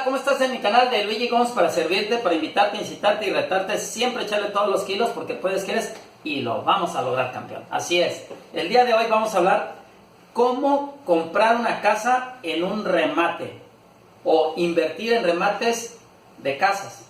Hola, ¿cómo estás? En mi canal de Luigi Gomes para servirte, para invitarte, incitarte y retarte, siempre echarle todos los kilos porque puedes, quieres y lo vamos a lograr, campeón. Así es. El día de hoy vamos a hablar cómo comprar una casa en un remate o invertir en remates de casas.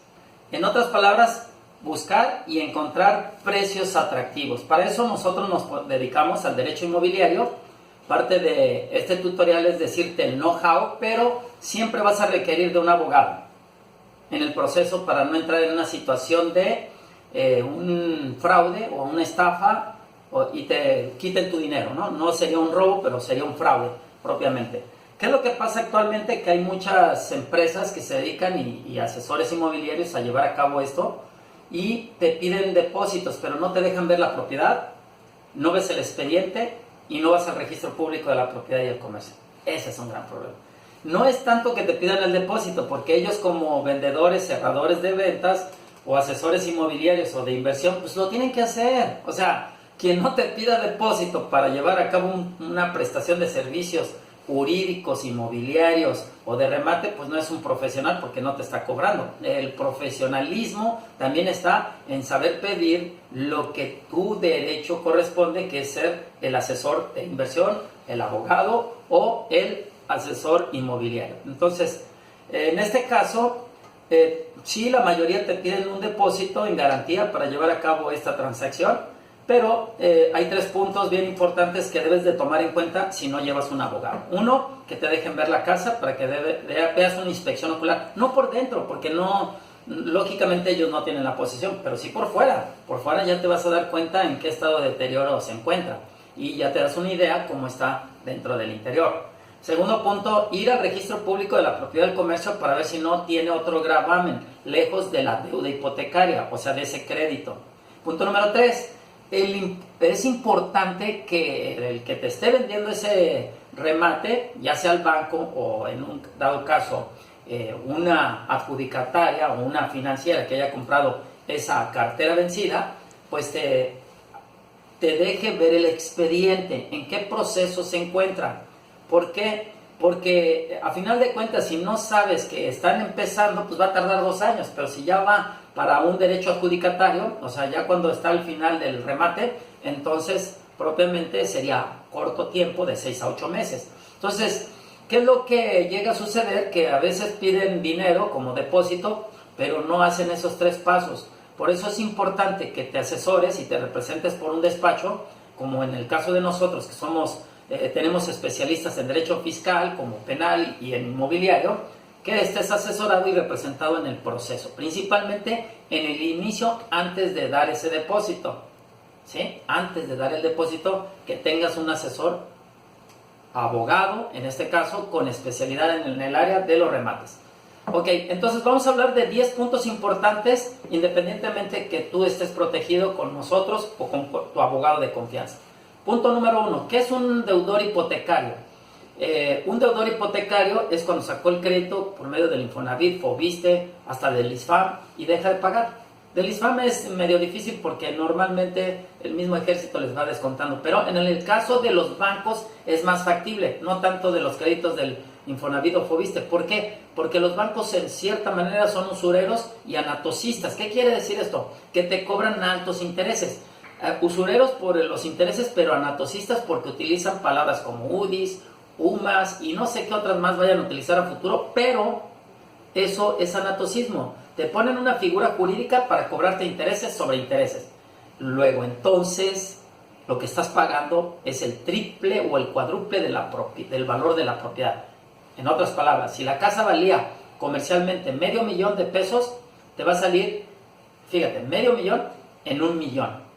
En otras palabras, buscar y encontrar precios atractivos. Para eso nosotros nos dedicamos al derecho inmobiliario. Parte de este tutorial es decirte el know-how, pero siempre vas a requerir de un abogado en el proceso para no entrar en una situación de un fraude o una estafa y te quiten tu dinero, ¿no? No sería un robo, pero sería un fraude propiamente. ¿Qué es lo que pasa actualmente? Que hay muchas empresas que se dedican y asesores inmobiliarios a llevar a cabo esto y te piden depósitos, pero no te dejan ver la propiedad, no ves el expediente y no vas al registro público de la propiedad y el comercio. Ese es un gran problema. No es tanto que te pidan el depósito, porque ellos como vendedores, cerradores de ventas o asesores inmobiliarios o de inversión, pues lo tienen que hacer. O sea, quien no te pida depósito para llevar a cabo una prestación de servicios jurídicos, inmobiliarios o de remate, pues no es un profesional porque no te está cobrando. El profesionalismo también está en saber pedir lo que tu derecho corresponde, que es ser el asesor de inversión, el abogado o el asesor inmobiliario. Entonces, en este caso, sí, la mayoría te piden un depósito en garantía para llevar a cabo esta transacción. Pero hay tres puntos bien importantes que debes de tomar en cuenta si no llevas un abogado. Uno, que te dejen ver la casa para que veas una inspección ocular. No por dentro, porque no, lógicamente ellos no tienen la posesión, pero sí por fuera. Por fuera ya te vas a dar cuenta en qué estado de deterioro se encuentra. Y ya te das una idea cómo está dentro del interior. Segundo punto, ir al registro público de la propiedad del comercio para ver si no tiene otro gravamen, lejos de la deuda hipotecaria, o sea, de ese crédito. Punto número 3. Es importante que el que te esté vendiendo ese remate, ya sea el banco o en un dado caso una adjudicataria o una financiera que haya comprado esa cartera vencida, pues te deje ver el expediente, en qué proceso se encuentra. ¿Por qué? Porque a final de cuentas, si no sabes que están empezando, pues va a tardar 2 años, pero si ya va para un derecho adjudicatario, o sea, ya cuando está al final del remate, entonces propiamente sería corto tiempo de 6 a 8 meses. Entonces, ¿qué es lo que llega a suceder? Que a veces piden dinero como depósito, pero no hacen esos 3 pasos. Por eso es importante que te asesores y te representes por un despacho, como en el caso de nosotros, que somos tenemos especialistas en derecho fiscal, como penal y en inmobiliario, que estés asesorado y representado en el proceso, principalmente en el inicio, antes de dar ese depósito, ¿sí? Antes de dar el depósito, que tengas un asesor abogado, en este caso, con especialidad en el área de los remates. Ok, entonces vamos a hablar de 10 puntos importantes, independientemente que tú estés protegido con nosotros o con tu abogado de confianza. Punto número 1, ¿qué es un deudor hipotecario? Un deudor hipotecario es cuando sacó el crédito por medio del Infonavit, Foviste, hasta del ISSSTE y deja de pagar. Del ISSSTE es medio difícil porque normalmente el mismo ejército les va descontando, pero en el caso de los bancos es más factible, no tanto de los créditos del Infonavit o Foviste. ¿Por qué? Porque los bancos en cierta manera son usureros y anatocistas. ¿Qué quiere decir esto? Que te cobran altos intereses. Usureros por los intereses, pero anatocistas porque utilizan palabras como UDIs, UMAS y no sé qué otras más vayan a utilizar a futuro, pero eso es anatocismo. Te ponen una figura jurídica para cobrarte intereses sobre intereses. Luego, entonces, lo que estás pagando es el triple o el cuádruple del valor de la propiedad. En otras palabras, si la casa valía comercialmente $500,000 de pesos, te va a salir, fíjate, $500,000 en $1 millón.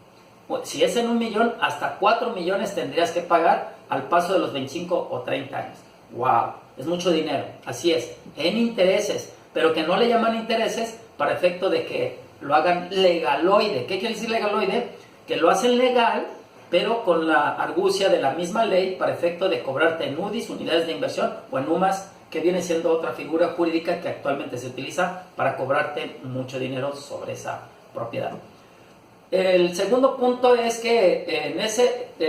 Si es en $1 millón, hasta 4 millones tendrías que pagar al paso de los 25 o 30 años. ¡Wow! Es mucho dinero. Así es, en intereses, pero que no le llaman intereses para efecto de que lo hagan legaloide. ¿Qué quiere decir legaloide? Que lo hacen legal, pero con la argucia de la misma ley para efecto de cobrarte en UDIs, unidades de inversión, o en UMAS, que viene siendo otra figura jurídica que actualmente se utiliza para cobrarte mucho dinero sobre esa propiedad. El segundo punto es que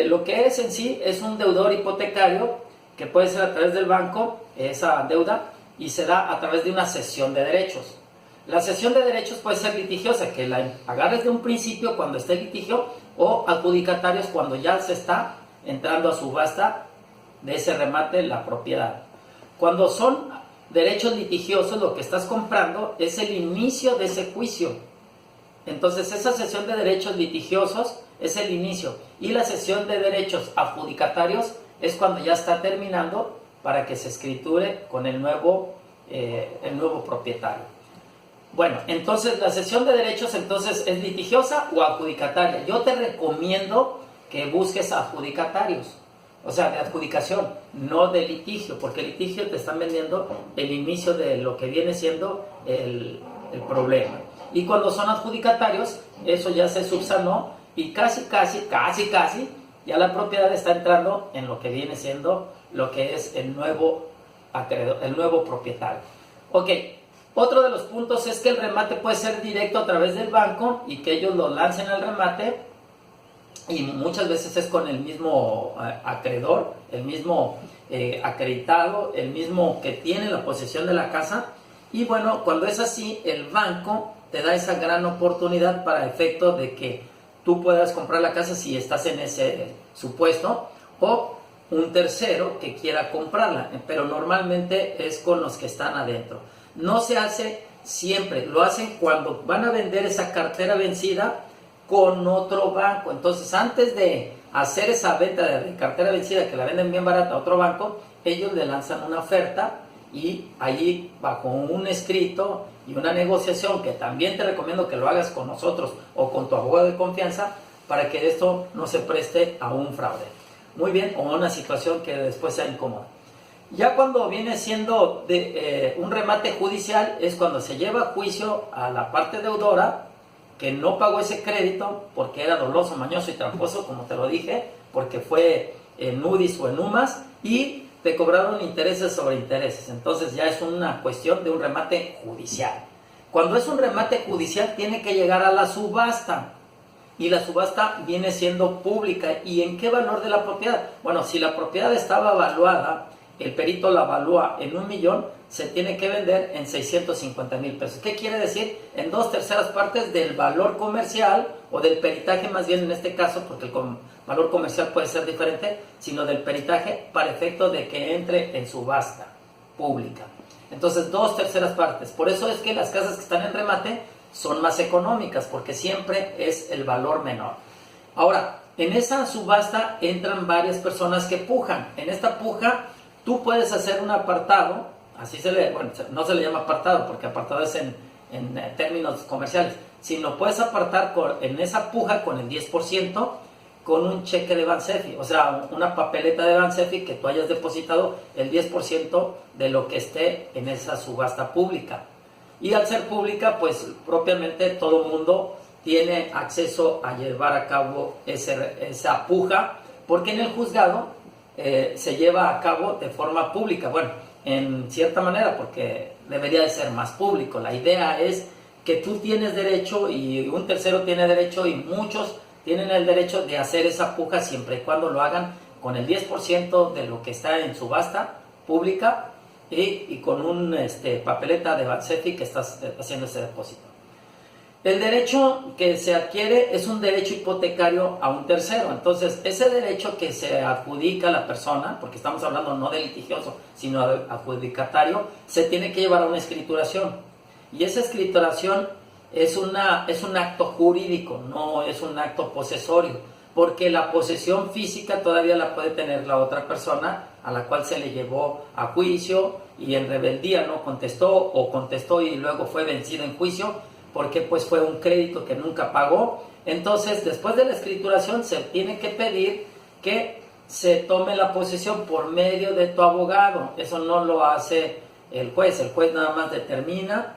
lo que es en sí es un deudor hipotecario, que puede ser a través del banco, esa deuda, y se da a través de una cesión de derechos. La cesión de derechos puede ser litigiosa, que la agarres de un principio cuando esté litigio, o adjudicatarios cuando ya se está entrando a subasta de ese remate la propiedad. Cuando son derechos litigiosos, lo que estás comprando es el inicio de ese juicio. Entonces esa cesión de derechos litigiosos es el inicio, y la cesión de derechos adjudicatarios es cuando ya está terminando para que se escriture con el nuevo propietario. Bueno, entonces la cesión de derechos entonces es litigiosa o adjudicataria. Yo te recomiendo que busques adjudicatarios, o sea, de adjudicación, no de litigio, porque el litigio te están vendiendo el inicio de lo que viene siendo el problema. Y cuando son adjudicatarios, eso ya se subsanó y casi, ya la propiedad está entrando en lo que viene siendo lo que es el nuevo propietario. Ok, otro de los puntos es que el remate puede ser directo a través del banco y que ellos lo lancen al remate, y muchas veces es con el mismo acreedor, el mismo acreditado, el mismo que tiene la posesión de la casa. Y bueno, cuando es así, el banco te da esa gran oportunidad para efecto de que tú puedas comprar la casa si estás en ese supuesto, o un tercero que quiera comprarla, pero normalmente es con los que están adentro. No se hace siempre, lo hacen cuando van a vender esa cartera vencida con otro banco. Entonces, antes de hacer esa venta de cartera vencida, que la venden bien barata a otro banco, ellos le lanzan una oferta, y allí bajo un escrito y una negociación, que también te recomiendo que lo hagas con nosotros o con tu abogado de confianza, para que esto no se preste a un fraude. Muy bien, o a una situación que después sea incómoda. Ya cuando viene siendo un remate judicial, es cuando se lleva a juicio a la parte deudora que no pagó ese crédito porque era doloso, mañoso y tramposo, como te lo dije, porque fue en UDIs o en UMAS, y te cobraron intereses sobre intereses. Entonces ya es una cuestión de un remate judicial. Cuando es un remate judicial, tiene que llegar a la subasta, y la subasta viene siendo pública. ¿Y en qué valor de la propiedad? Bueno, si la propiedad estaba evaluada, el perito la evalúa en 1,000,000, se tiene que vender en 650,000 pesos. ¿Qué quiere decir? En 2/3 partes del valor comercial, o del peritaje más bien en este caso, porque el valor comercial puede ser diferente, sino del peritaje, para efecto de que entre en subasta pública. Entonces 2/3 partes. Por eso es que las casas que están en remate son más económicas, porque siempre es el valor menor. Ahora, en esa subasta entran varias personas que pujan. En esta puja tú puedes hacer un apartado, así bueno, no se le llama apartado porque apartado es en términos comerciales, sino puedes apartar en esa puja con el 10%, con un cheque de Bansefi, o sea, una papeleta de Bansefi que tú hayas depositado el 10% de lo que esté en esa subasta pública. Y al ser pública, pues propiamente todo el mundo tiene acceso a llevar a cabo esa puja, porque en el juzgado se lleva a cabo de forma pública. Bueno, en cierta manera, porque debería de ser más público. La idea es que tú tienes derecho y un tercero tiene derecho, y muchos tienen el derecho de hacer esa puja siempre y cuando lo hagan con el 10% de lo que está en subasta pública, y con un papeleta de Bansefi que estás haciendo ese depósito. El derecho que se adquiere es un derecho hipotecario a un tercero. Entonces, ese derecho que se adjudica a la persona, porque estamos hablando no de litigioso, sino de adjudicatario, se tiene que llevar a una escrituración. Y esa escrituración es un acto jurídico, no es un acto posesorio, porque la posesión física todavía la puede tener la otra persona a la cual se le llevó a juicio y en rebeldía no contestó, o contestó y luego fue vencido en juicio, porque pues fue un crédito que nunca pagó. Entonces, después de la escrituración, se tiene que pedir que se tome la posesión por medio de tu abogado. Eso no lo hace el juez nada más determina,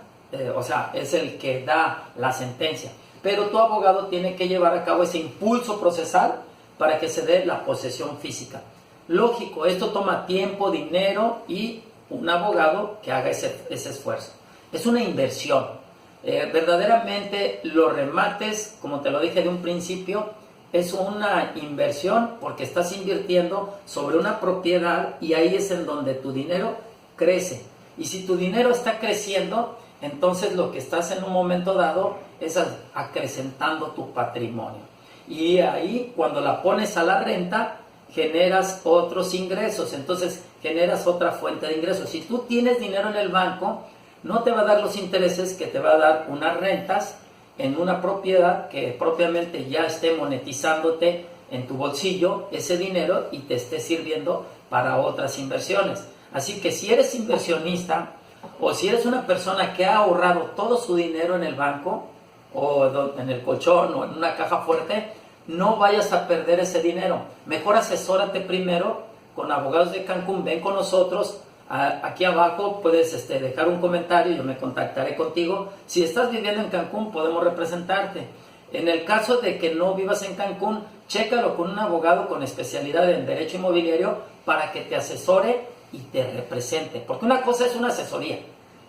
o sea, es el que da la sentencia. Pero tu abogado tiene que llevar a cabo ese impulso procesal para que se dé la posesión física. Lógico, esto toma tiempo, dinero y un abogado que haga ese esfuerzo. Es una inversión. Verdaderamente los remates, como te lo dije de un principio, es una inversión porque estás invirtiendo sobre una propiedad, y ahí es en donde tu dinero crece. Y si tu dinero está creciendo, entonces lo que estás en un momento dado es acrecentando tu patrimonio. Y ahí cuando la pones a la renta, generas otros ingresos, entonces generas otra fuente de ingresos. Si tú tienes dinero en el banco, no te va a dar los intereses que te va a dar unas rentas en una propiedad que propiamente ya esté monetizándote en tu bolsillo ese dinero y te esté sirviendo para otras inversiones. Así que si eres inversionista o si eres una persona que ha ahorrado todo su dinero en el banco o en el colchón o en una caja fuerte, no vayas a perder ese dinero. Mejor asesórate primero con Abogados de Cancún. Ven con nosotros. Aquí abajo puedes dejar un comentario, yo me contactaré contigo. Si estás viviendo en Cancún, podemos representarte. En el caso de que no vivas en Cancún, chécalo con un abogado con especialidad en derecho inmobiliario para que te asesore y te represente. Porque una cosa es una asesoría,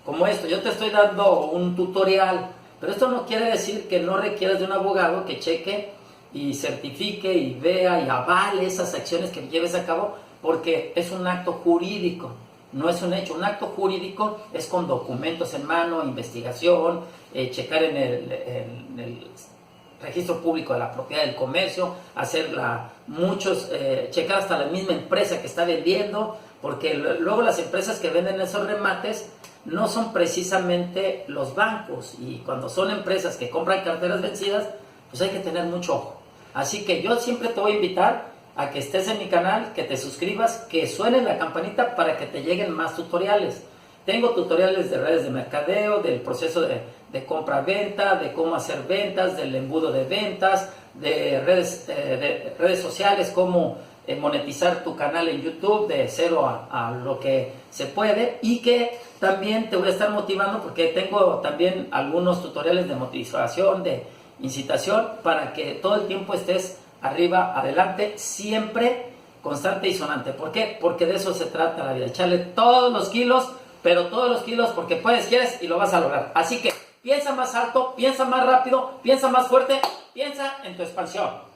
como esto. Yo te estoy dando un tutorial, pero esto no quiere decir que no requieras de un abogado que cheque y certifique y vea y avale esas acciones que lleves a cabo, porque es un acto jurídico, no es un hecho. Un acto jurídico es con documentos en mano, investigación, checar en el registro público de la propiedad del comercio, checar hasta la misma empresa que está vendiendo, porque luego las empresas que venden esos remates no son precisamente los bancos, y cuando son empresas que compran carteras vencidas, pues hay que tener mucho ojo. Así que yo siempre te voy a invitar a que estés en mi canal, que te suscribas, que suene la campanita para que te lleguen más tutoriales. Tengo tutoriales de redes de mercadeo, del proceso de compra-venta, de cómo hacer ventas, del embudo de ventas, de redes sociales, cómo monetizar tu canal en YouTube de cero a lo que se puede, y que también te voy a estar motivando porque tengo también algunos tutoriales de motivación, de incitación, para que todo el tiempo estés arriba, adelante, siempre constante y sonante. ¿Por qué? Porque de eso se trata la vida, echarle todos los kilos, pero todos los kilos, porque puedes, quieres y lo vas a lograr. Así que piensa más alto, piensa más rápido, piensa más fuerte, piensa en tu expansión.